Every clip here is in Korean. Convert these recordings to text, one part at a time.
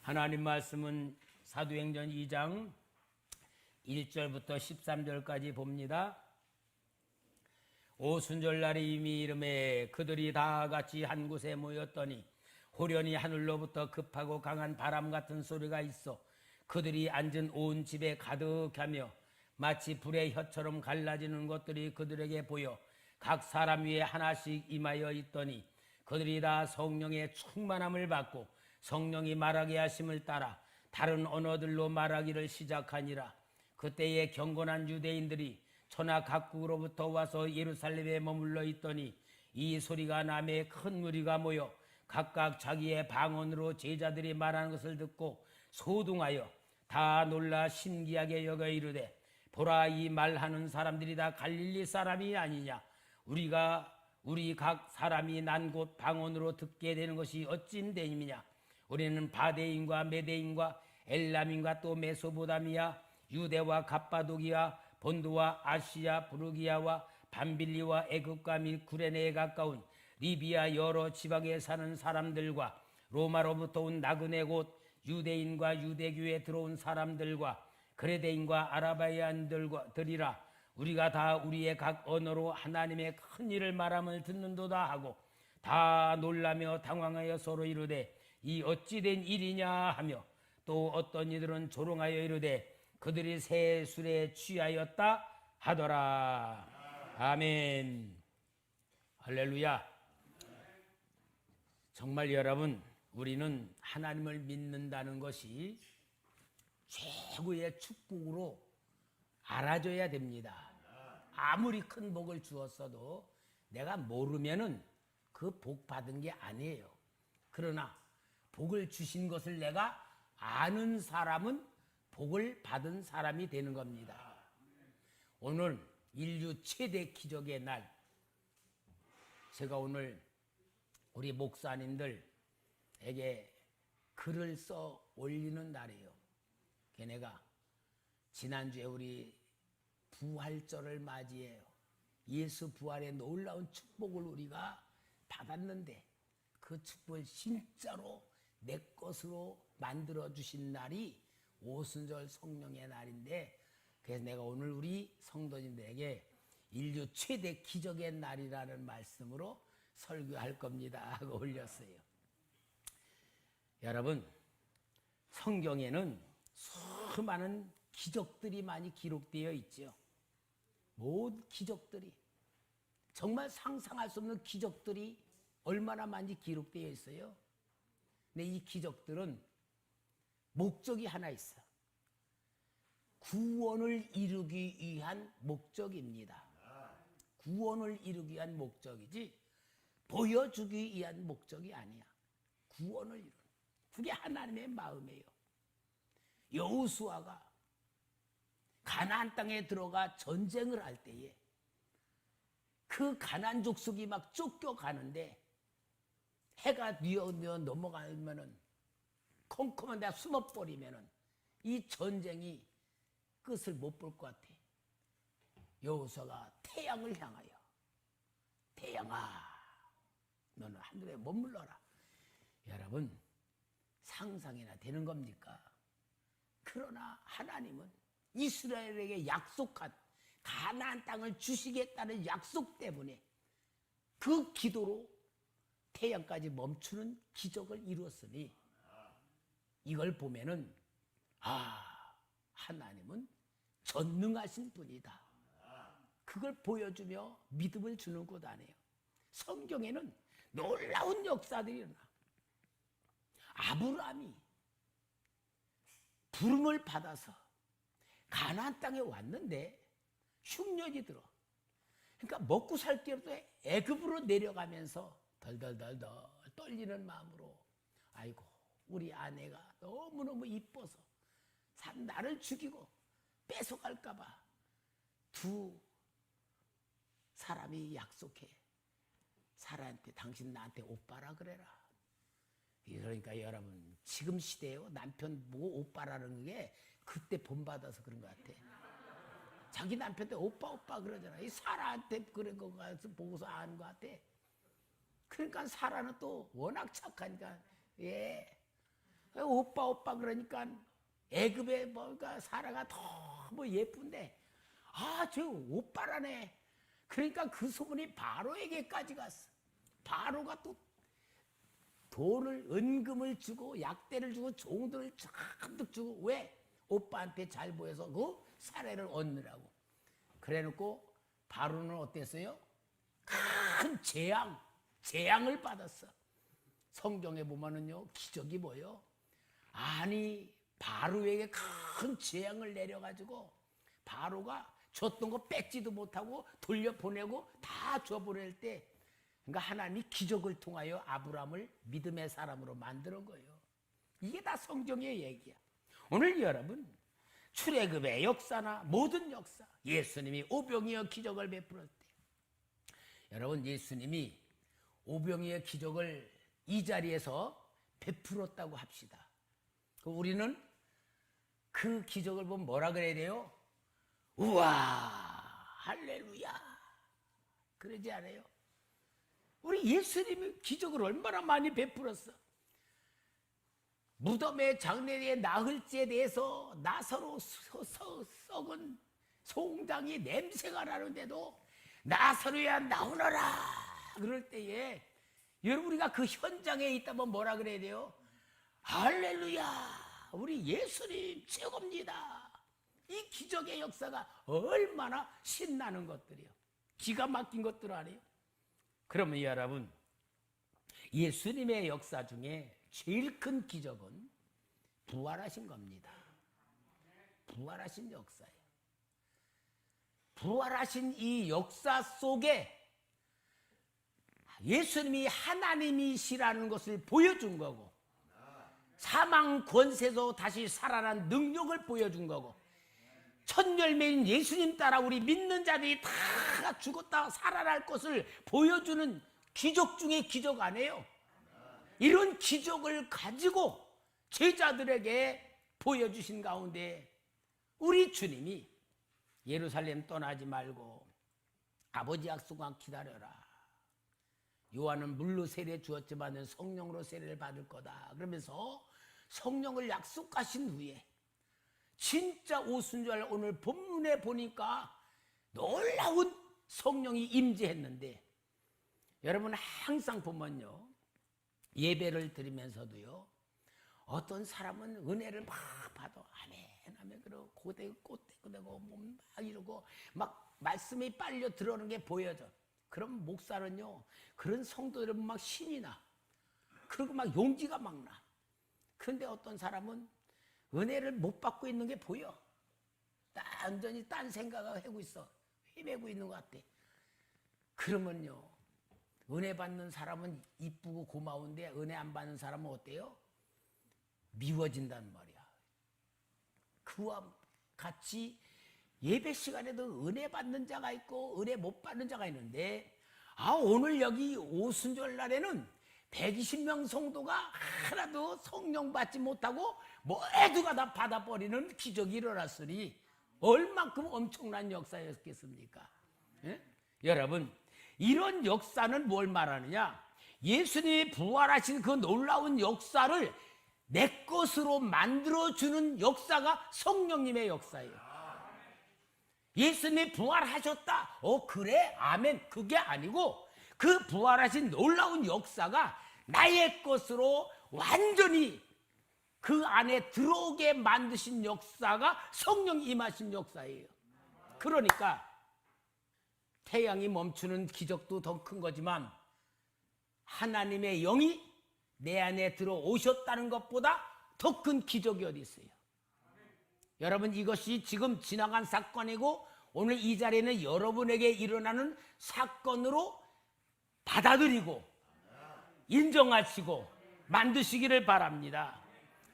하나님 말씀은 사도행전 2장 1절부터 13절까지 봅니다. 오순절날이 이미 이름에 그들이 다 같이 한 곳에 모였더니 호련히 하늘로부터 급하고 강한 바람 같은 소리가 있어 그들이 앉은 온 집에 가득하며 마치 불의 혀처럼 갈라지는 것들이 그들에게 보여 각 사람 위에 하나씩 임하여 있더니 그들이 다 성령의 충만함을 받고 성령이 말하게 하심을 따라 다른 언어들로 말하기를 시작하니라. 그때에 경건한 유대인들이 천하 각국으로부터 와서 예루살렘에 머물러 있더니 이 소리가 남에 큰 무리가 모여 각각 자기의 방언으로 제자들이 말하는 것을 듣고 소동하여 다 놀라 신기하게 여겨 이르되 보라, 이 말하는 사람들이 다 갈릴리 사람이 아니냐. 우리 각 사람이 난 곳 방언으로 듣게 되는 것이 어찌됨이냐. 우리는 바데인과 메데인과 엘람인과 또 메소보다미아, 유대와 갑바도기아, 본도와 아시아, 부르기아와 밤빌리와 애굽과 및 구레네에 가까운 리비아 여러 지방에 사는 사람들과 로마로부터 온 나그네 곧 유대인과 유대교에 들어온 사람들과 그레데인과 아라바이안들이라. 우리가 다 우리의 각 언어로 하나님의 큰 일을 말함을 듣는도다 하고 다 놀라며 당황하여 서로 이르되 이 어찌된 일이냐 하며 또 어떤 이들은 조롱하여 이르되 그들이 새 술에 취하였다 하더라. 아멘. 할렐루야. 정말 여러분, 우리는 하나님을 믿는다는 것이 최고의 축복으로 알아줘야 됩니다. 아무리 큰 복을 주었어도 내가 모르면은 그 복 받은 게 아니에요. 그러나 복을 주신 것을 내가 아는 사람은 복을 받은 사람이 되는 겁니다. 오늘 인류 최대 기적의 날, 제가 오늘 우리 목사님들에게 글을 써 올리는 날이에요. 걔네가 지난주에 우리 부활절을 맞이해요. 예수 부활의 놀라운 축복을 우리가 받았는데 그 축복을 진짜로 내 것으로 만들어주신 날이 오순절 성령의 날인데, 그래서 내가 오늘 우리 성도님들에게 인류 최대 기적의 날이라는 말씀으로 설교할 겁니다 하고 올렸어요. 여러분, 성경에는 수많은 기적들이 많이 기록되어 있죠. 모든 기적들이, 정말 상상할 수 없는 기적들이 얼마나 많이 기록되어 있어요. 근데 이 기적들은 목적이 하나 있어. 구원을 이루기 위한 목적입니다. 구원을 이루기 위한 목적이지 보여주기 위한 목적이 아니야. 구원을 이루는, 그게 하나님의 마음이에요. 여호수아가 가나안 땅에 들어가 전쟁을 할 때에 그 가나안 족속이 막 쫓겨가는데 해가 뉘어 넘어가면은 컴컴한 데가 숨어버리면은 이 전쟁이 끝을 못 볼 것 같아. 여호수아가 태양을 향하여 태양아 너는 하늘에 머물러라. 여러분, 상상이나 되는 겁니까? 그러나 하나님은 이스라엘에게 약속한 가나안 땅을 주시겠다는 약속 때문에 그 기도로 태양까지 멈추는 기적을 이루었으니 이걸 보면은 하나님은 전능하신 분이다. 그걸 보여주며 믿음을 주는 것 아니에요. 성경에는 놀라운 역사들이 일어나. 아브라함이 부름을 받아서 가나안 땅에 왔는데 흉년이 들어. 그러니까 먹고 살 게 없어 애굽으로 내려가면서 덜덜덜덜 떨리는 마음으로 아이고 우리 아내가 너무너무 이뻐서 나를 죽이고 뺏어갈까 봐 두 사람이 약속해. 사라한테 당신 나한테 오빠라 그래라. 그러니까 여러분, 지금 시대에요 남편 보고 오빠라는 게 그때 본받아서 그런 것 같아. 자기 남편한테 오빠 그러잖아. 이 사라한테 그런 거 가서 보고서 아는 것 같아. 그러니까 사라는 또 워낙 착하니까 오빠 오빠 그러니까 애굽의 뭐가 사라가 너무 예쁜데 저 오빠라네. 그러니까 그 소문이 바로에게까지 갔어. 바로가 또 돈을 은금을 주고 약대를 주고 종들을 잔뜩 주고 왜? 오빠한테 잘 보여서 그 사례를 얻느라고. 그래놓고 바로는 어땠어요? 큰 재앙을 받았어. 성경에 보면은요 기적이 뭐요? 아니 바로에게 큰 재앙을 내려가지고 바로가 줬던 거 뺏지도 못하고 돌려보내고 다 줘보낼 때 그러니까 하나님이 기적을 통하여 아브라함을 믿음의 사람으로 만드는 거예요. 이게 다 성경의 얘기야. 오늘 여러분 출애굽의 역사나 모든 역사 예수님이 오병이어 기적을 베풀었을 때 여러분 예수님이 오병이어 기적을 이 자리에서 베풀었다고 합시다. 우리는 그 기적을 보면 뭐라 그래야 돼요? 우와 할렐루야 그러지 않아요? 우리 예수님이 기적을 얼마나 많이 베풀었어. 무덤의 장례의 나흘째에 대해서 나사로 썩은 송장이 냄새가 나는데도 나사로야 나오너라 그럴 때에 여러분 우리가 그 현장에 있다면 뭐라 그래야 돼요? 할렐루야 우리 예수님 최고입니다. 이 기적의 역사가 얼마나 신나는 것들이요. 기가 막힌 것들 아니에요. 그러면 여러분 예수님의 역사 중에 제일 큰 기적은 부활하신 겁니다. 부활하신 역사예요. 부활하신 이 역사 속에 예수님이 하나님이시라는 것을 보여준 거고 사망 권세에서 다시 살아난 능력을 보여준 거고 첫 열매인 예수님 따라 우리 믿는 자들이 다 죽었다 살아날 것을 보여주는 기적 중에 기적 아니에요. 이런 기적을 가지고 제자들에게 보여주신 가운데 우리 주님이 예루살렘 떠나지 말고 아버지 약속만 기다려라. 요한은 물로 세례 주었지만 성령으로 세례를 받을 거다. 그러면서 성령을 약속하신 후에 진짜 오순절 오늘 본문에 보니까 놀라운 성령이 임재했는데 여러분 항상 보면요 예배를 드리면서도요 어떤 사람은 은혜를 막 받아 아멘 아멘 그러고 고대고 몸 막 이러고 막 말씀이 빨려 들어오는 게 보여져. 그럼 목사는요 그런 성도들은 막 신이 나 그리고 막 용기가 막 나. 그런데 어떤 사람은 은혜를 못 받고 있는 게 보여. 완전히 딴 생각을 하고 있어. 헤매고 있는 것 같아. 그러면요 은혜 받는 사람은 이쁘고 고마운데 은혜 안 받는 사람은 어때요? 미워진단 말이야. 그와 같이 예배 시간에도 은혜 받는 자가 있고 은혜 못 받는 자가 있는데 오늘 여기 오순절 날에는 120명 성도가 하나도 성령 받지 못하고 모두가 다 받아버리는 기적이 일어났으니 얼만큼 엄청난 역사였겠습니까? 예? 여러분 이런 역사는 뭘 말하느냐? 예수님이 부활하신 그 놀라운 역사를 내 것으로 만들어주는 역사가 성령님의 역사예요. 예수님이 부활하셨다. 그래? 아멘. 그게 아니고 그 부활하신 놀라운 역사가 나의 것으로 완전히 그 안에 들어오게 만드신 역사가 성령 임하신 역사예요. 그러니까 태양이 멈추는 기적도 더 큰 거지만 하나님의 영이 내 안에 들어오셨다는 것보다 더 큰 기적이 어디 있어요? 여러분 이것이 지금 지나간 사건이고 오늘 이 자리에는 여러분에게 일어나는 사건으로 받아들이고 인정하시고 만드시기를 바랍니다.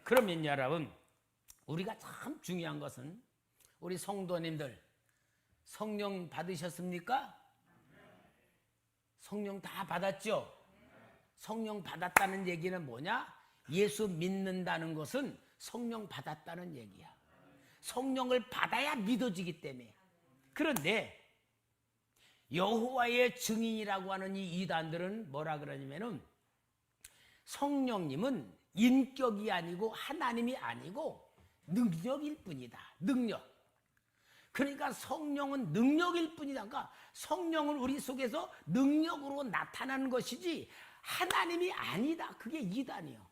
그러면 여러분 우리가 참 중요한 것은 우리 성도님들 성령 받으셨습니까? 성령 다 받았죠? 성령 받았다는 얘기는 뭐냐? 예수 믿는다는 것은 성령 받았다는 얘기야. 성령을 받아야 믿어지기 때문에. 그런데 여호와의 증인이라고 하는 이 이단들은 뭐라 그러냐면은 성령님은 인격이 아니고 하나님이 아니고 능력일 뿐이다. 능력. 그러니까 성령은 능력일 뿐이다. 그러니까 성령은 우리 속에서 능력으로 나타나는 것이지 하나님이 아니다. 그게 이단이요.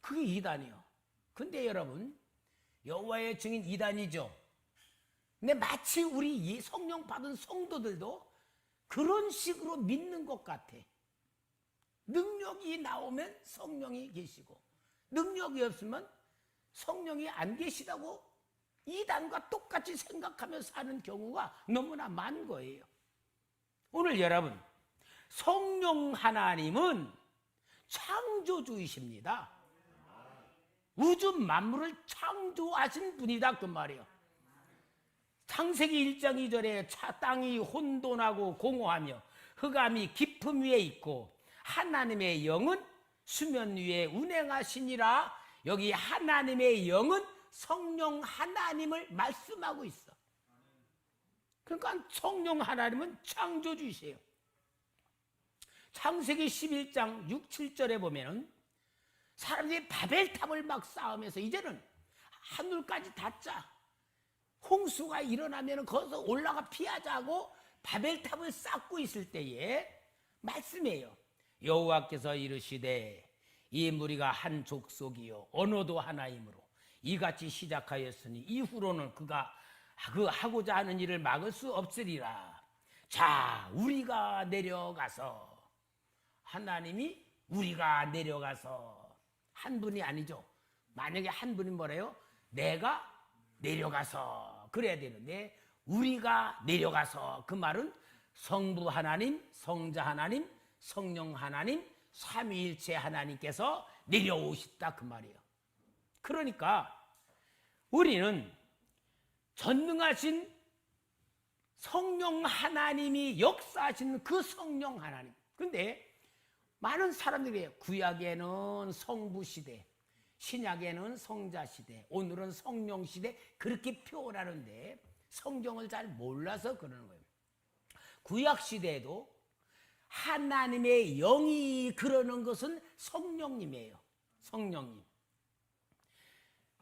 그게 이단이요. 근데 여러분, 여호와의 증인 이단이죠. 근데 마치 우리 이 성령 받은 성도들도 그런 식으로 믿는 것 같아. 능력이 나오면 성령이 계시고 능력이 없으면 성령이 안 계시다고 이단과 똑같이 생각하며 사는 경우가 너무나 많은 거예요. 오늘 여러분, 성령 하나님은 창조주이십니다. 우주 만물을 창조하신 분이다 그 말이에요. 창세기 1장 2절에 땅이 혼돈하고 공허하며 흑암이 깊음 위에 있고 하나님의 영은 수면 위에 운행하시니라. 여기 하나님의 영은 성령 하나님을 말씀하고 있어. 그러니까 성령 하나님은 창조주이세요. 창세기 11장 6, 7절에 보면은 사람들이 바벨탑을 막 쌓으면서 이제는 하늘까지 닿자. 홍수가 일어나면 거기서 올라가 피하자고 바벨탑을 쌓고 있을 때에 말씀이에요. 여호와께서 이르시되 이 무리가 한 족속이요 언어도 하나이므로 이같이 시작하였으니 이후로는 그가 그 하고자 하는 일을 막을 수 없으리라. 자, 우리가 내려가서, 하나님이 우리가 내려가서, 한 분이 아니죠. 만약에 한 분이 뭐래요? 내가 내려가서 그래야 되는데 우리가 내려가서, 그 말은 성부 하나님, 성자 하나님, 성령 하나님, 삼위일체 하나님께서 내려오셨다 그 말이에요. 그러니까 우리는 전능하신 성령 하나님이 역사하시는 그 성령 하나님. 근데 많은 사람들이 구약에는 성부 시대, 신약에는 성자 시대, 오늘은 성령 시대 그렇게 표현하는데 성경을 잘 몰라서 그러는 거예요. 구약 시대에도 하나님의 영이 그러는 것은 성령님이에요. 성령님.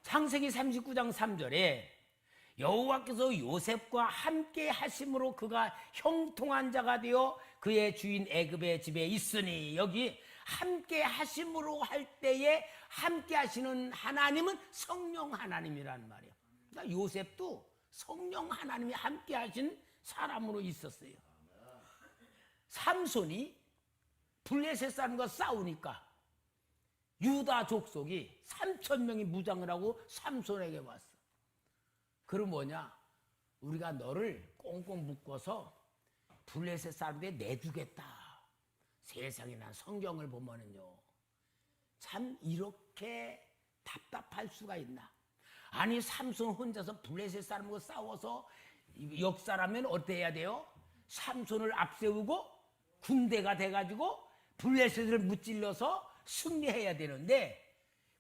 창세기 39장 3절에 여호와께서 요셉과 함께 하심으로 그가 형통한 자가 되어 그의 주인 애굽의 집에 있으니, 여기 함께 하심으로 할 때에 함께 하시는 하나님은 성령 하나님이라는 말이에요. 그러니까 요셉도 성령 하나님이 함께 하신 사람으로 있었어요. 삼손이 블레셋 사람과 싸우니까 유다 족속이 3,000명이 무장을 하고 삼손에게 왔어. 그럼 뭐냐? 우리가 너를 꽁꽁 묶어서 블레셋 사람들에 내주겠다. 세상에, 난 성경을 보면은요, 참 이렇게 답답할 수가 있나? 아니, 삼손 혼자서 블레셋 사람과 싸워서 역사라면 어때야 돼요? 삼손을 앞세우고 군대가 돼가지고 블레셋을 무찔러서 승리해야 되는데,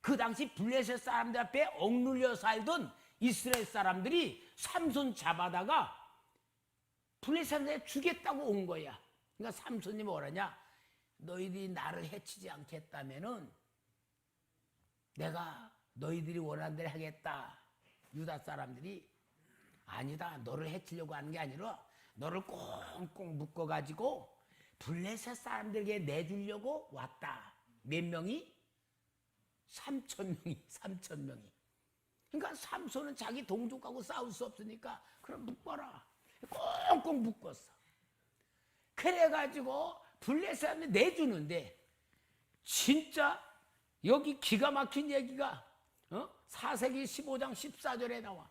그 당시 블레셋 사람들 앞에 억눌려 살던 이스라엘 사람들이 삼손 잡아다가 블레셋 사람들에 주겠다고 온 거야. 그러니까 삼손이 뭐라냐? 너희들이 나를 해치지 않겠다면은 내가 너희들이 원하는 대로 하겠다. 유다 사람들이 아니다, 너를 해치려고 하는 게 아니라 너를 꽁꽁 묶어가지고 블레셋 사람들에게 내주려고 왔다. 몇 명이? 3,000명이. 3,000명이. 그러니까 삼손은 자기 동족하고 싸울 수 없으니까 그럼 묶어라. 꽁꽁 묶었어. 그래가지고 블레셋 사람들 내주는데, 진짜 여기 기가 막힌 얘기가 사세기 15장 14절에 나와.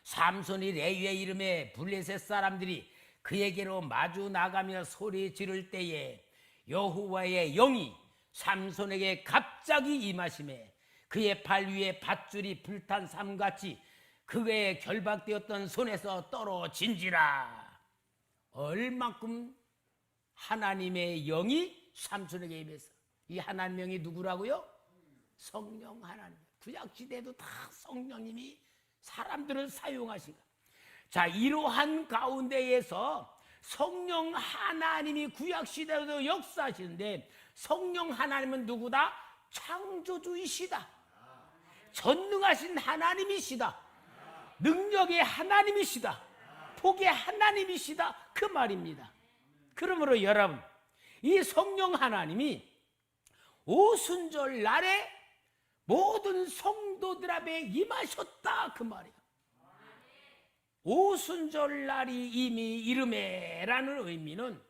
삼손이 레위의 이름에 블레셋 사람들이 그에게로 마주 나가며 소리 지를 때에 여호와의 영이 삼손에게 갑자기 임하심에 그의 발 위에 밧줄이 불탄 삼같이 그의 결박되었던 손에서 떨어진지라. 얼만큼 하나님의 영이 삼손에게 임해서. 이 하나님의 영이 누구라고요? 성령 하나님. 구약시대에도 다 성령님이 사람들을 사용하신 것. 자, 이러한 가운데에서 성령 하나님이 구약시대에도 역사하시는데 성령 하나님은 누구다? 창조주이시다. 전능하신 하나님이시다. 능력의 하나님이시다. 복의 하나님이시다. 그 말입니다. 그러므로 여러분, 이 성령 하나님이 오순절 날에 모든 성도들 앞에 임하셨다 그 말이에요. 오순절 날이 이미 이름에라는 의미는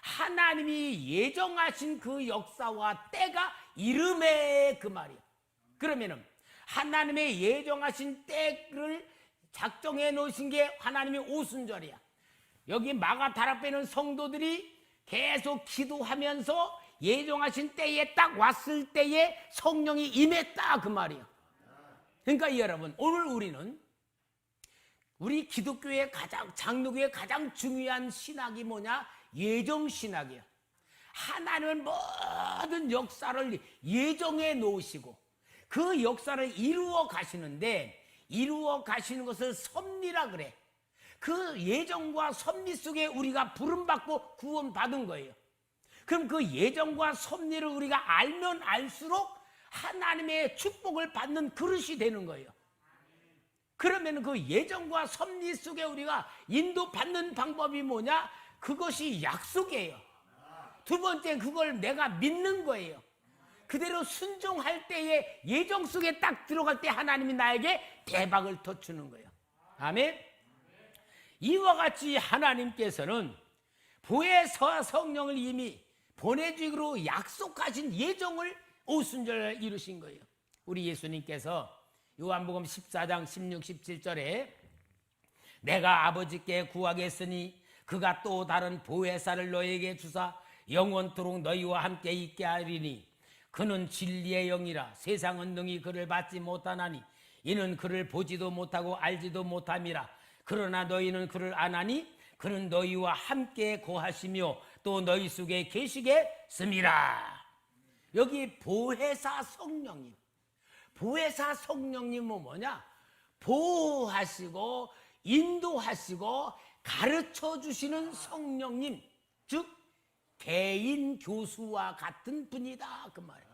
하나님이 예정하신 그 역사와 때가 이름에 그 말이에요. 그러면은 하나님의 예정하신 때를 작정해 놓으신 게 하나님의 오순절이야. 여기 마가다락배는 성도들이 계속 기도하면서 예정하신 때에 딱 왔을 때에 성령이 임했다 그 말이에요. 그러니까 여러분, 오늘 우리는 우리 기독교의 장로교의 가장 중요한 신학이 뭐냐? 예정신학이에요. 하나님은 모든 역사를 예정해 놓으시고 그 역사를 이루어 가시는데, 이루어 가시는 것을 섭리라 그래. 그 예정과 섭리 속에 우리가 부름받고 구원받은 거예요. 그럼 그 예정과 섭리를 우리가 알면 알수록 하나님의 축복을 받는 그릇이 되는 거예요. 그러면 그 예정과 섭리 속에 우리가 인도받는 방법이 뭐냐? 그것이 약속이에요. 두 번째, 그걸 내가 믿는 거예요. 그대로 순종할 때에 예정 속에 딱 들어갈 때 하나님이 나에게 대박을 더 주는 거예요. 아멘. 이와 같이 하나님께서는 보혜사 성령을 이미 보내주기로 약속하신 예정을 오순절에 이루신 거예요. 우리 예수님께서 요한복음 14장 16, 17절에 내가 아버지께 구하겠으니 그가 또 다른 보혜사를 너에게 주사 영원토록 너희와 함께 있게 하리니 그는 진리의 영이라 세상은 능히 그를 받지 못하나니 이는 그를 보지도 못하고 알지도 못함이라. 그러나 너희는 그를 아나니 그는 너희와 함께 거하시며 또 너희 속에 계시겠습니다. 여기 보혜사 성령님, 보혜사 성령님은 뭐냐? 보호하시고 인도하시고 가르쳐 주시는 성령님, 즉 개인 교수와 같은 분이다 그 말이에요.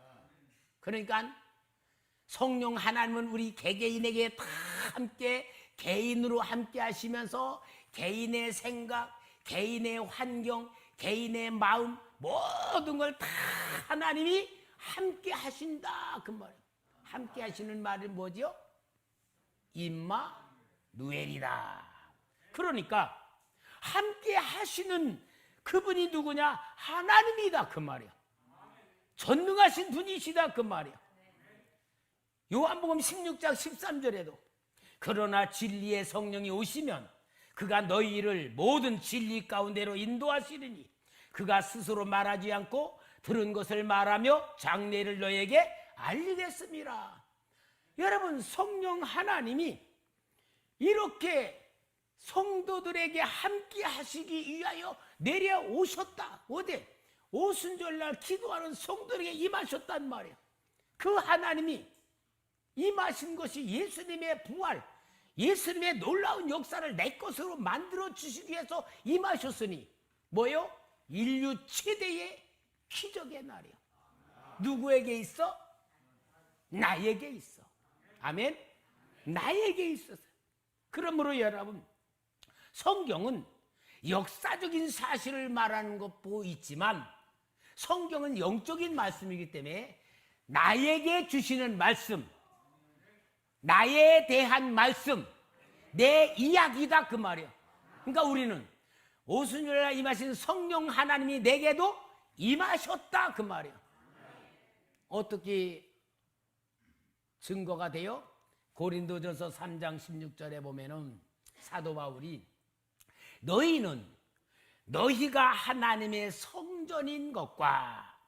그러니까 성령 하나님은 우리 개개인에게 다 함께 개인으로 함께 하시면서 개인의 생각, 개인의 환경, 개인의 마음 모든 걸 다 하나님이 함께 하신다 그 말이에요. 함께 하시는 말이 뭐죠? 임마누엘이다. 그러니까 함께 하시는 그분이 누구냐? 하나님이다 그 말이야. 전능하신 분이시다 그 말이야. 요한복음 16장 13절에도 그러나 진리의 성령이 오시면 그가 너희를 모든 진리 가운데로 인도하시리니 그가 스스로 말하지 않고 들은 것을 말하며 장래를 너에게 알리겠습니다. 여러분, 성령 하나님이 이렇게 성도들에게 함께 하시기 위하여 내려오셨다. 어디? 오순절날 기도하는 성도들에게 임하셨단 말이에요. 그 하나님이 임하신 것이 예수님의 부활, 예수님의 놀라운 역사를 내 것으로 만들어 주시기 위해서 임하셨으니 뭐요? 인류 최대의 기적의 날이요. 누구에게 있어? 나에게 있어. 아멘. 나에게 있어서. 그러므로 여러분, 성경은 역사적인 사실을 말하는 것도 있지만 성경은 영적인 말씀이기 때문에 나에게 주시는 말씀, 나에 대한 말씀, 내 이야기다 그 말이야. 그러니까 우리는 오순절날 임하신 성령 하나님이 내게도 임하셨다 그 말이야. 어떻게 증거가 돼요? 고린도전서 3장 16절에 보면은 사도 바울이 너희는 너희가 하나님의 성전인 것과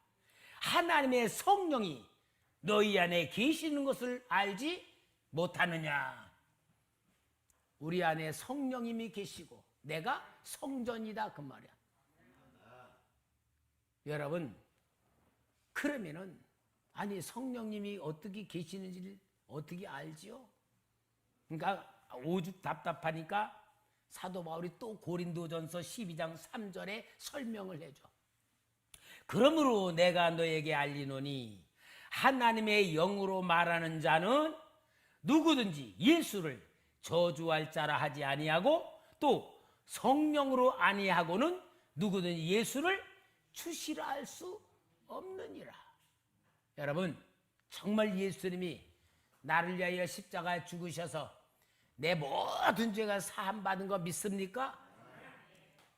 하나님의 성령이 너희 안에 계시는 것을 알지 못하느냐. 우리 안에 성령님이 계시고 내가 성전이다 그 말이야. 여러분, 그러면은 아니 성령님이 어떻게 계시는지를 어떻게 알지요? 그러니까 오죽 답답하니까 사도 바울이 또 고린도전서 12장 3절에 설명을 해줘. 그러므로 내가 너에게 알리노니 하나님의 영으로 말하는 자는 누구든지 예수를 저주할 자라 하지 아니하고 또 성령으로 아니하고는 누구든지 예수를 주시라 할 수 없느니라. 여러분, 정말 예수님이 나를 위하여 십자가에 죽으셔서 내 모든 죄가 사함받은 거 믿습니까?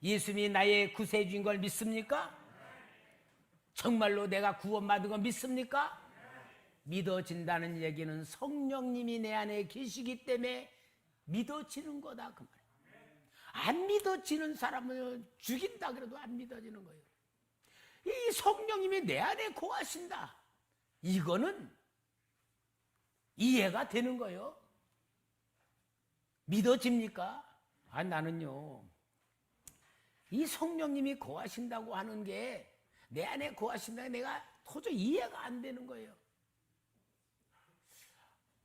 예수님이 나의 구세주인 걸 믿습니까? 정말로 내가 구원받은 거 믿습니까? 믿어진다는 얘기는 성령님이 내 안에 계시기 때문에 믿어지는 거다 그 말이에요. 안 믿어지는 사람은 죽인다 그래도 안 믿어지는 거예요. 이 성령님이 내 안에 거하신다. 이거는 이해가 되는 거예요. 믿어집니까? 아, 나는요, 이 성령님이 거하신다고 하는 게 내 안에 거하신다는 게 내가 도저히 이해가 안 되는 거예요.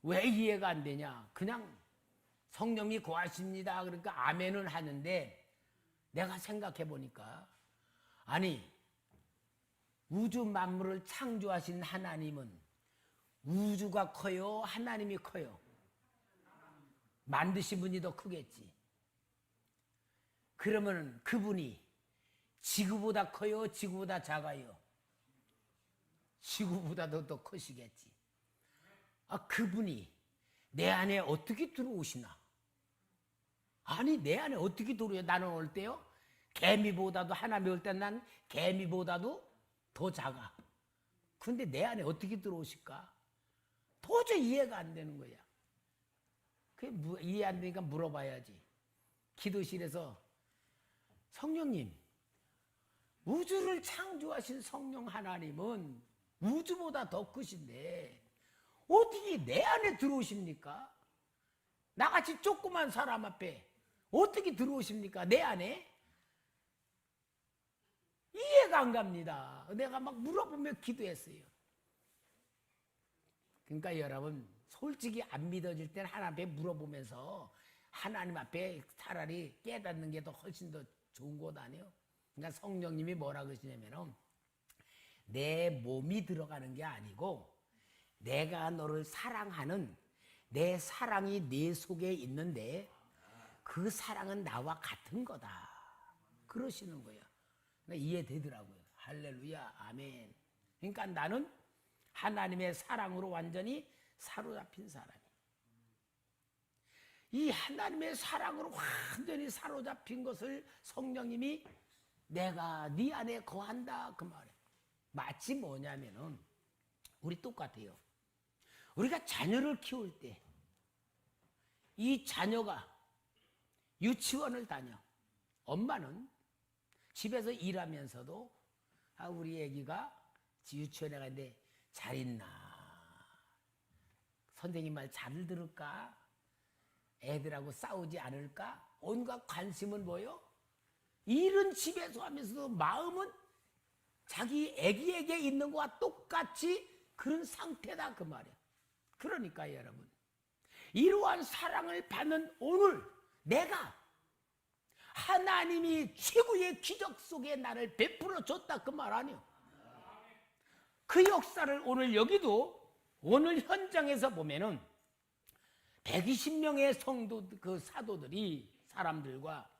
왜 이해가 안 되냐? 그냥 성령이 거하십니다. 그러니까 아멘은 하는데 내가 생각해 보니까 아니 우주 만물을 창조하신 하나님은 우주가 커요? 하나님이 커요? 만드신 분이 더 크겠지. 그러면 그분이 지구보다 커요? 지구보다 작아요? 지구보다도 더 크시겠지. 아, 그분이 내 안에 어떻게 들어오시나? 아니, 내 안에 어떻게 들어오요? 나는 올 때요, 개미보다도, 하나님이 올 때 난 개미보다도 더 작아. 근데 내 안에 어떻게 들어오실까? 도저히 이해가 안 되는 거야. 그게 이해 안 되니까 물어봐야지. 기도실에서 성령님, 우주를 창조하신 성령 하나님은 우주보다 더 크신데 어떻게 내 안에 들어오십니까? 나같이 조그만 사람 앞에 어떻게 들어오십니까? 내 안에? 이해가 안 갑니다. 내가 막 물어보며 기도했어요. 그러니까 여러분, 솔직히 안 믿어질 때는 하나님 앞에 물어보면서 하나님 앞에 차라리 깨닫는 게 더 훨씬 더 좋은 것 아니에요? 그러니까 성령님이 뭐라 그러시냐면은 내 몸이 들어가는 게 아니고 내가 너를 사랑하는 내 사랑이 네 속에 있는데 그 사랑은 나와 같은 거다. 그러시는 거예요. 그러니까 이해되더라고요. 할렐루야, 아멘. 그러니까 나는 하나님의 사랑으로 완전히 사로잡힌 사람이에요. 이 하나님의 사랑으로 완전히 사로잡힌 것을 성령님이 내가 네 안에 거한다 그 말이에요. 마치 뭐냐면은 우리 똑같아요. 우리가 자녀를 키울 때 이 자녀가 유치원을 다녀. 엄마는 집에서 일하면서도 우리 애기가 유치원에 가는데 잘 있나? 선생님 말 잘 들을까? 애들하고 싸우지 않을까? 온갖 관심은 뭐요? 일은 집에서 하면서도 마음은 자기 애기에게 있는 것과 똑같이 그런 상태다 그 말이야. 그러니까 여러분, 이러한 사랑을 받는 오늘 내가 하나님이 최고의 기적 속에 나를 베풀어 줬다 그 말 아니요. 그 역사를 오늘 여기도 오늘 현장에서 보면은 120명의 성도 그 사도들이 사람들과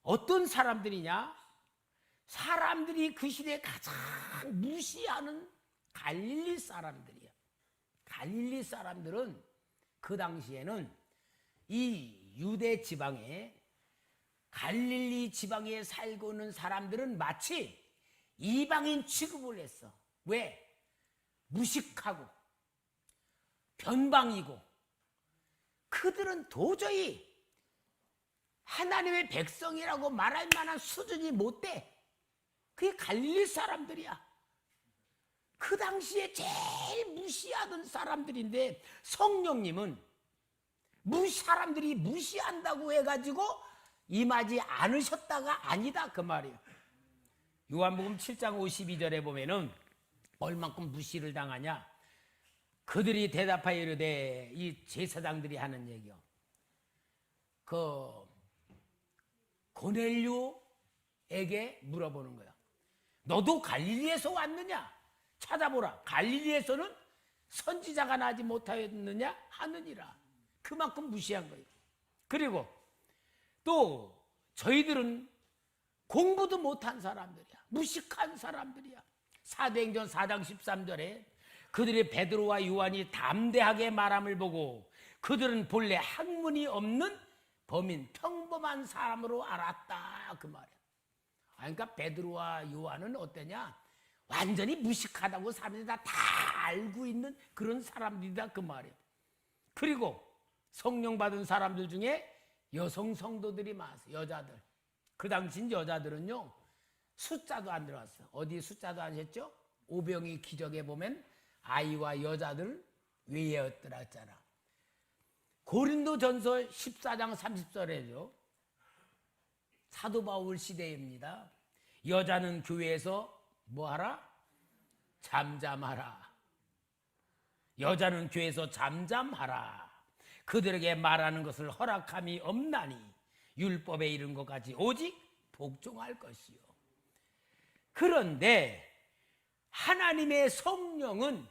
어떤 사람들이냐? 사람들이 그 시대에 가장 무시하는 갈릴리 사람들이야. 갈릴리 사람들은 그 당시에는 이 유대 지방에 갈릴리 지방에 살고 있는 사람들은 마치 이방인 취급을 했어. 왜? 무식하고 변방이고 그들은 도저히 하나님의 백성이라고 말할 만한 수준이 못 돼. 그게 갈릴리 사람들이야. 그 당시에 제일 무시하던 사람들인데 성령님은 사람들이 무시한다고 해가지고 임하지 않으셨다가 아니다 그 말이에요. 요한복음 7장 52절에 보면은 얼만큼 무시를 당하냐. 그들이 대답하여 이르되 이 제사장들이 하는 얘기요. 고넬료에게 물어보는 거야. 너도 갈릴리에서 왔느냐? 찾아보라. 갈릴리에서는 선지자가 나지 못하였느냐? 하느니라. 그만큼 무시한 거예요. 그리고 또 저희들은 공부도 못한 사람들이야. 무식한 사람들이야. 사도행전 4장 13절에 그들의 베드로와 요한이 담대하게 말함을 보고 그들은 본래 학문이 없는 범인, 평범한 사람으로 알았다. 그 말이야. 그러니까 베드로와 요한은 어떠냐? 완전히 무식하다고 사람들이 다 알고 있는 그런 사람들이다. 그 말이야. 그리고 성령 받은 사람들 중에 여성 성도들이 많았어요. 여자들. 그 당시 여자들은요, 숫자도 안 들어갔어요. 어디 숫자도 안 했죠? 오병이 기적에 보면 아이와 여자들 외였더라 했잖아. 고린도전서 14장 30절에죠. 사도 바울 시대입니다. 여자는 교회에서 뭐하라? 잠잠하라. 여자는 교회에서 잠잠하라. 그들에게 말하는 것을 허락함이 없나니 율법에 이른 것까지 오직 복종할 것이요. 그런데 하나님의 성령은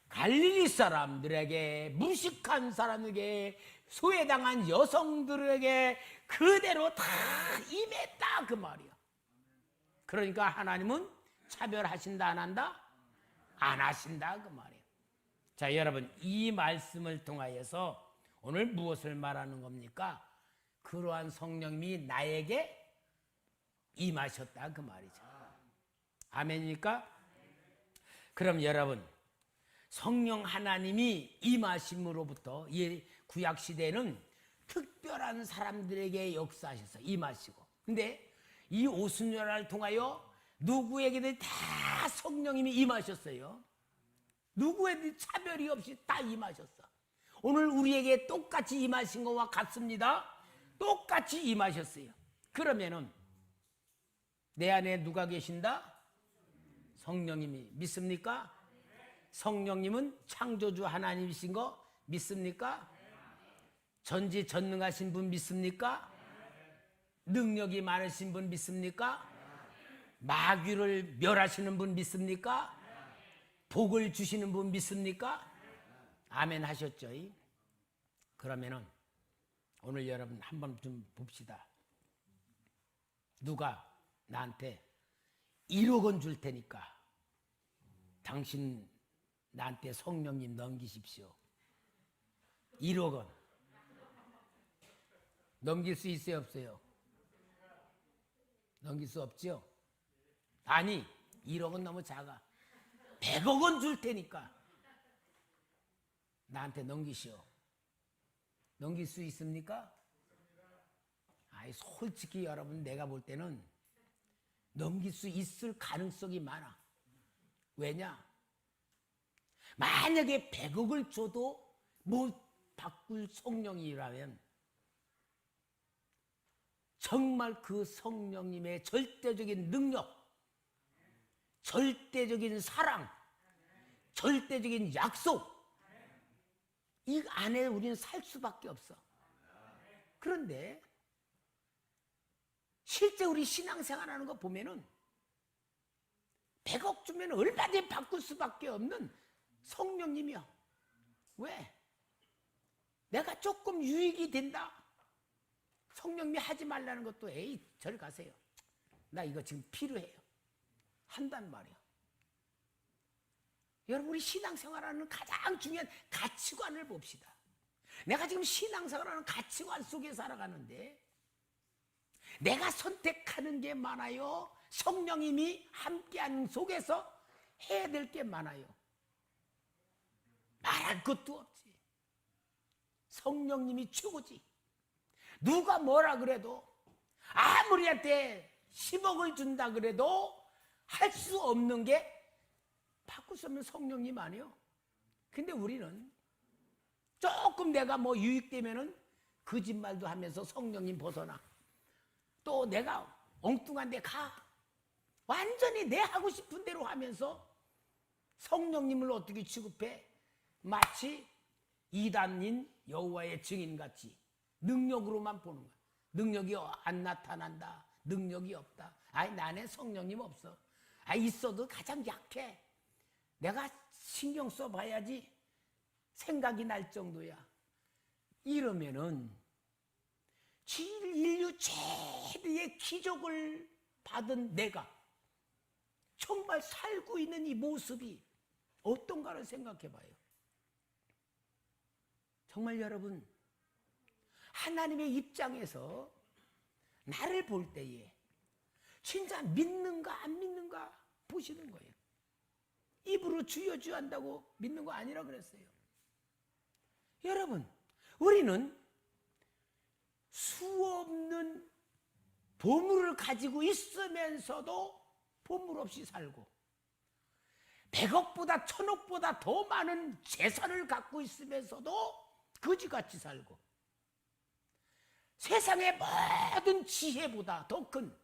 갈릴리 사람들에게, 무식한 사람에게, 소외당한 여성들에게 그대로 다 임했다 그 말이야. 그러니까 하나님은 차별하신다 안 한다? 안 하신다 그 말이에요. 자, 여러분, 이 말씀을 통하여서 오늘 무엇을 말하는 겁니까? 그러한 성령님이 나에게 임하셨다 그 말이죠. 아멘입니까? 그럼 여러분, 성령 하나님이 임하심으로부터 이 구약 시대는 특별한 사람들에게 역사하셔서 임하시고, 근데 이 오순절을 통하여 누구에게든 다 성령님이 임하셨어요. 누구에게든 차별이 없이 다 임하셨어. 오늘 우리에게 똑같이 임하신 것과 같습니다. 똑같이 임하셨어요. 그러면은 내 안에 누가 계신다? 성령님이. 믿습니까? 성령님은 창조주 하나님이신 거 믿습니까? 전지전능하신 분 믿습니까? 능력이 많으신 분 믿습니까? 마귀를 멸하시는 분 믿습니까? 복을 주시는 분 믿습니까? 아멘 하셨죠? 그러면은 오늘 여러분 한번 좀 봅시다. 누가 나한테 1억 원 줄 테니까 당신 나한테 성령님 넘기십시오. 1억 원. 넘길 수 있어요, 없어요? 넘길 수 없죠? 아니, 1억 원 너무 작아. 100억 원 줄 테니까 나한테 넘기시오. 넘길 수 있습니까? 아이, 솔직히 여러분, 내가 볼 때는 넘길 수 있을 가능성이 많아. 왜냐? 만약에 100억을 줘도 못 바꿀 성령이라면 정말 그 성령님의 절대적인 능력, 절대적인 사랑, 절대적인 약속, 이 안에 우리는 살 수밖에 없어. 그런데 실제 우리 신앙생활하는 거 보면은 100억 주면 얼마든지 바꿀 수밖에 없는 성령님이야. 왜? 내가 조금 유익이 된다. 성령님이 하지 말라는 것도 에이 저리 가세요. 나 이거 지금 필요해요. 한단 말이야. 여러분, 우리 신앙생활하는 가장 중요한 가치관을 봅시다. 내가 지금 신앙생활하는 가치관 속에 살아가는데 내가 선택하는 게 많아요? 성령님이 함께하는 속에서 해야 될 게 많아요? 말할 것도 없지. 성령님이 최고지. 누가 뭐라 그래도, 아무리 한테 10억을 준다 그래도 할 수 없는 게 바꿀 수 없는 성령님 아니에요? 근데 우리는 조금 내가 뭐 유익되면은 거짓말도 하면서 성령님 벗어나. 또 내가 엉뚱한 데 가. 완전히 내 하고 싶은 대로 하면서 성령님을 어떻게 취급해? 마치 이단인 여호와의 증인같이 능력으로만 보는 거야. 능력이 안 나타난다. 능력이 없다. 아니, 나 안에 성령님 없어. 아, 있어도 가장 약해. 내가 신경 써봐야지 생각이 날 정도야. 이러면은 인류 최대의 기적을 받은 내가 정말 살고 있는 이 모습이 어떤가를 생각해봐요. 정말 여러분, 하나님의 입장에서 나를 볼 때에 진짜 믿는가 안 믿는가 보시는 거예요. 입으로 주여 주여 한다고 믿는 거 아니라 그랬어요. 여러분, 우리는 수없는 보물을 가지고 있으면서도 보물 없이 살고 100억보다 1000억보다 더 많은 재산을 갖고 있으면서도 거지같이 살고 세상의 모든 지혜보다 더 큰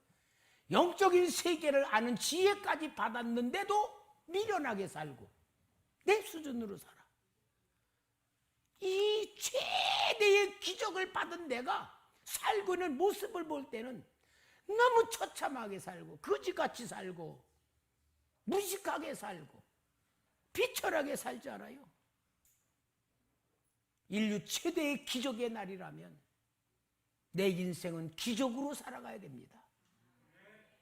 영적인 세계를 아는 지혜까지 받았는데도 미련하게 살고 내 수준으로 살아. 이 최대의 기적을 받은 내가 살고 있는 모습을 볼 때는 너무 처참하게 살고 거지같이 살고 무식하게 살고 비천하게 살지 않아요? 인류 최대의 기적의 날이라면 내 인생은 기적으로 살아가야 됩니다.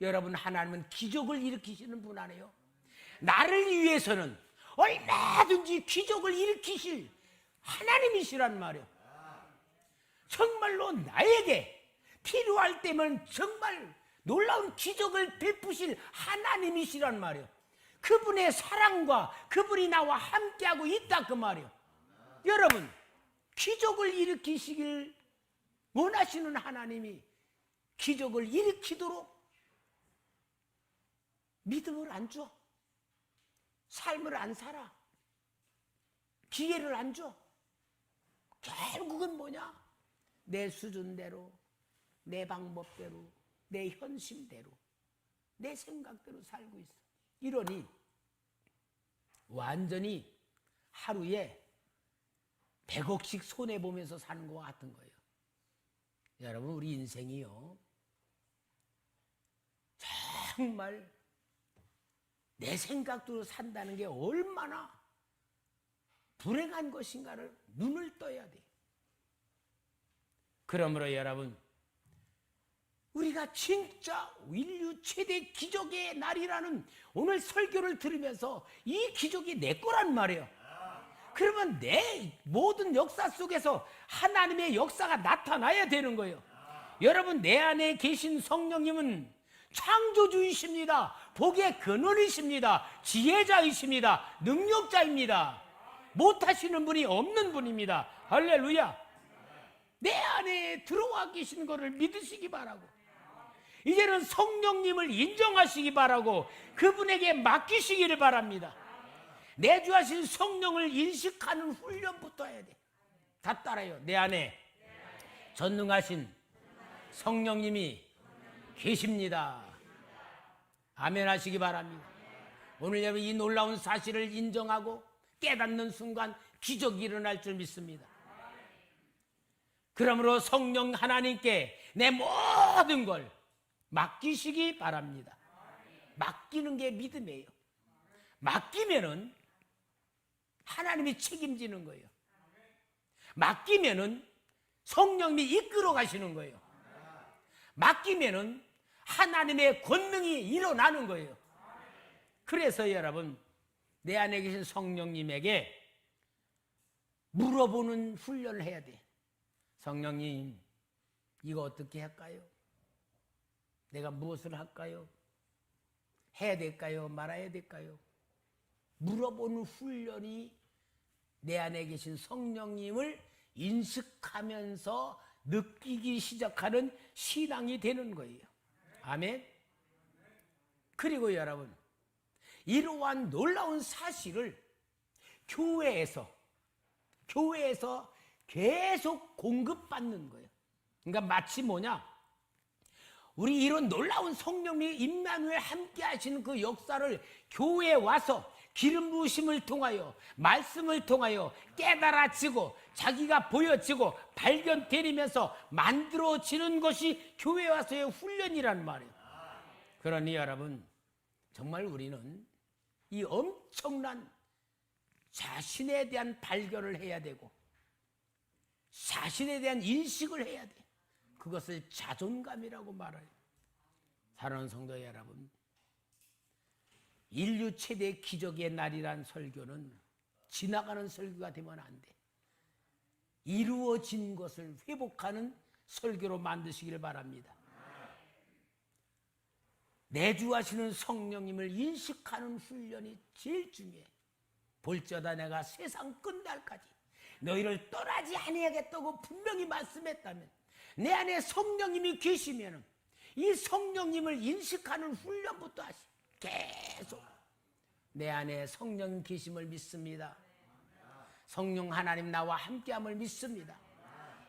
여러분, 하나님은 기적을 일으키시는 분 아니에요? 나를 위해서는 얼마든지 기적을 일으키실 하나님이시란 말이에요. 정말로 나에게 필요할 때면 정말 놀라운 기적을 베푸실 하나님이시란 말이에요. 그분의 사랑과 그분이 나와 함께하고 있다 그 말이에요. 여러분, 기적을 일으키시길 원하시는 하나님이 기적을 일으키도록 믿음을 안 줘. 삶을 안 살아. 기회를 안 줘. 결국은 뭐냐? 내 수준대로, 내 방법대로, 내 현실대로, 내 생각대로 살고 있어. 이러니 완전히 하루에 100억씩 손해보면서 사는 것 같은 거예요. 여러분, 우리 인생이요, 정말 내 생각대로 산다는 게 얼마나 불행한 것인가를 눈을 떠야 돼. 그러므로 여러분, 우리가 진짜 인류 최대 기적의 날이라는 오늘 설교를 들으면서 이 기적이 내 거란 말이에요. 그러면 내 모든 역사 속에서 하나님의 역사가 나타나야 되는 거예요. 여러분, 내 안에 계신 성령님은 창조주이십니다. 복의 근원이십니다. 지혜자이십니다. 능력자입니다. 못하시는 분이 없는 분입니다. 할렐루야. 내 안에 들어와 계신 것을 믿으시기 바라고, 이제는 성령님을 인정하시기 바라고 그분에게 맡기시기를 바랍니다. 내주하신 성령을 인식하는 훈련부터 해야 돼. 다 따라요. 내 안에 전능하신 성령님이 계십니다. 아멘 하시기 바랍니다. 오늘 여러분, 이 놀라운 사실을 인정하고 깨닫는 순간 기적이 일어날 줄 믿습니다. 그러므로 성령 하나님께 내 모든 걸 맡기시기 바랍니다. 맡기는 게 믿음이에요. 맡기면은 하나님이 책임지는 거예요. 맡기면은 성령님이 이끌어 가시는 거예요. 맡기면은 하나님의 권능이 일어나는 거예요. 그래서 여러분, 내 안에 계신 성령님에게 물어보는 훈련을 해야 돼. 성령님, 이거 어떻게 할까요? 내가 무엇을 할까요? 해야 될까요? 말아야 될까요? 물어보는 훈련이 내 안에 계신 성령님을 인식하면서 느끼기 시작하는 신앙이 되는 거예요. 아멘. 그리고 여러분, 이러한 놀라운 사실을 교회에서 계속 공급받는 거예요. 그러니까 마치 뭐냐, 우리 이런 놀라운 성령님이 임마누엘 함께 하시는 그 역사를 교회에 와서 기름 부으심을 통하여 말씀을 통하여 깨달아지고 자기가 보여지고 발견되면서 만들어지는 것이 교회 와서의 훈련이란 말이에요. 그러니 여러분, 정말 우리는 이 엄청난 자신에 대한 발견을 해야 되고 자신에 대한 인식을 해야 돼. 그것을 자존감이라고 말해요. 사랑하는 성도 여러분, 인류 최대 기적의 날이란 설교는 지나가는 설교가 되면 안 돼. 이루어진 것을 회복하는 설교로 만드시길 바랍니다. 내주하시는 성령님을 인식하는 훈련이 제일 중요해. 볼지어다 내가 세상 끝날까지 너희를 떠나지 아니하겠다고 분명히 말씀했다면, 내 안에 성령님이 계시면 이 성령님을 인식하는 훈련부터 하시. 계속 내 안에 성령 계심을 믿습니다. 성령 하나님 나와 함께함을 믿습니다.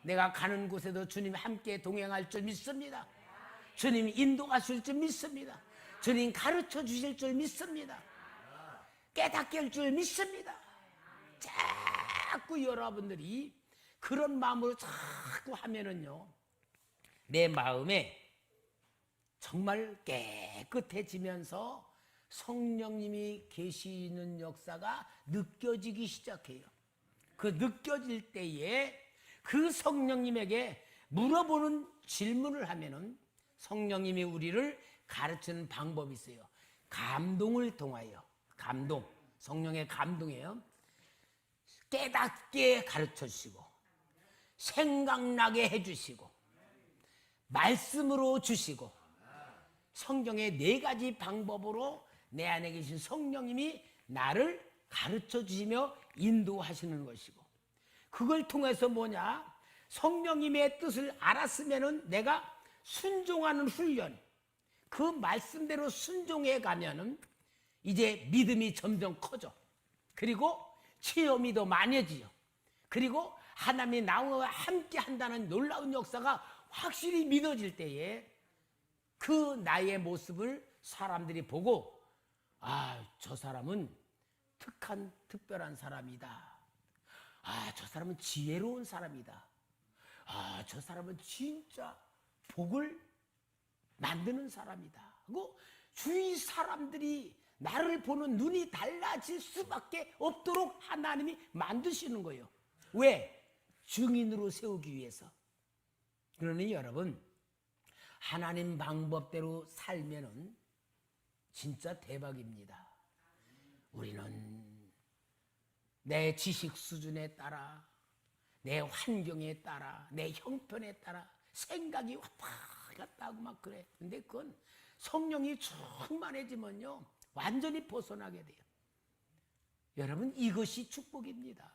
내가 가는 곳에도 주님 함께 동행할 줄 믿습니다. 주님 인도하실 줄 믿습니다. 주님 가르쳐 주실 줄 믿습니다. 깨닫게 할 줄 믿습니다. 자꾸 여러분들이 그런 마음으로 자꾸 하면은요, 내 마음에 정말 깨끗해지면서 성령님이 계시는 역사가 느껴지기 시작해요. 그 느껴질 때에 그 성령님에게 물어보는 질문을 하면은 성령님이 우리를 가르치는 방법이 있어요. 감동을 통하여, 감동, 성령의 감동이에요. 깨닫게 가르쳐 주시고 생각나게 해주시고 말씀으로 주시고, 성경의 4가지 방법으로 내 안에 계신 성령님이 나를 가르쳐 주시며 인도하시는 것이고, 그걸 통해서 뭐냐, 성령님의 뜻을 알았으면은 내가 순종하는 훈련, 그 말씀대로 순종해 가면은 이제 믿음이 점점 커져. 그리고 체험이 더 많아지죠. 그리고 하나님이 나와 함께 한다는 놀라운 역사가 확실히 믿어질 때에 그 나의 모습을 사람들이 보고, 아, 저 사람은 특별한 사람이다. 아, 저 사람은 지혜로운 사람이다. 아, 저 사람은 진짜 복을 만드는 사람이다 하고 주위 사람들이 나를 보는 눈이 달라질 수밖에 없도록 하나님이 만드시는 거예요. 왜? 증인으로 세우기 위해서. 그러니 여러분, 하나님 방법대로 살면은 진짜 대박입니다. 우리는 내 지식 수준에 따라, 내 환경에 따라, 내 형편에 따라 생각이 왔다 갔다 하고 막 그래. 근데 그건 성령이 충만해지면요 완전히 벗어나게 돼요. 여러분, 이것이 축복입니다.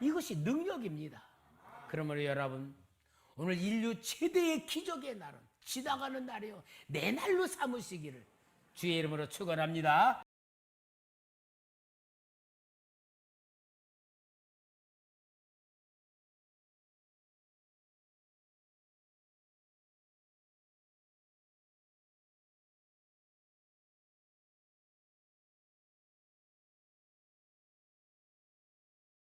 이것이 능력입니다. 그러므로 여러분, 오늘 인류 최대의 기적의 날은 지나가는 날이요, 내 날로 삼으시기를 주의 이름으로 축원합니다.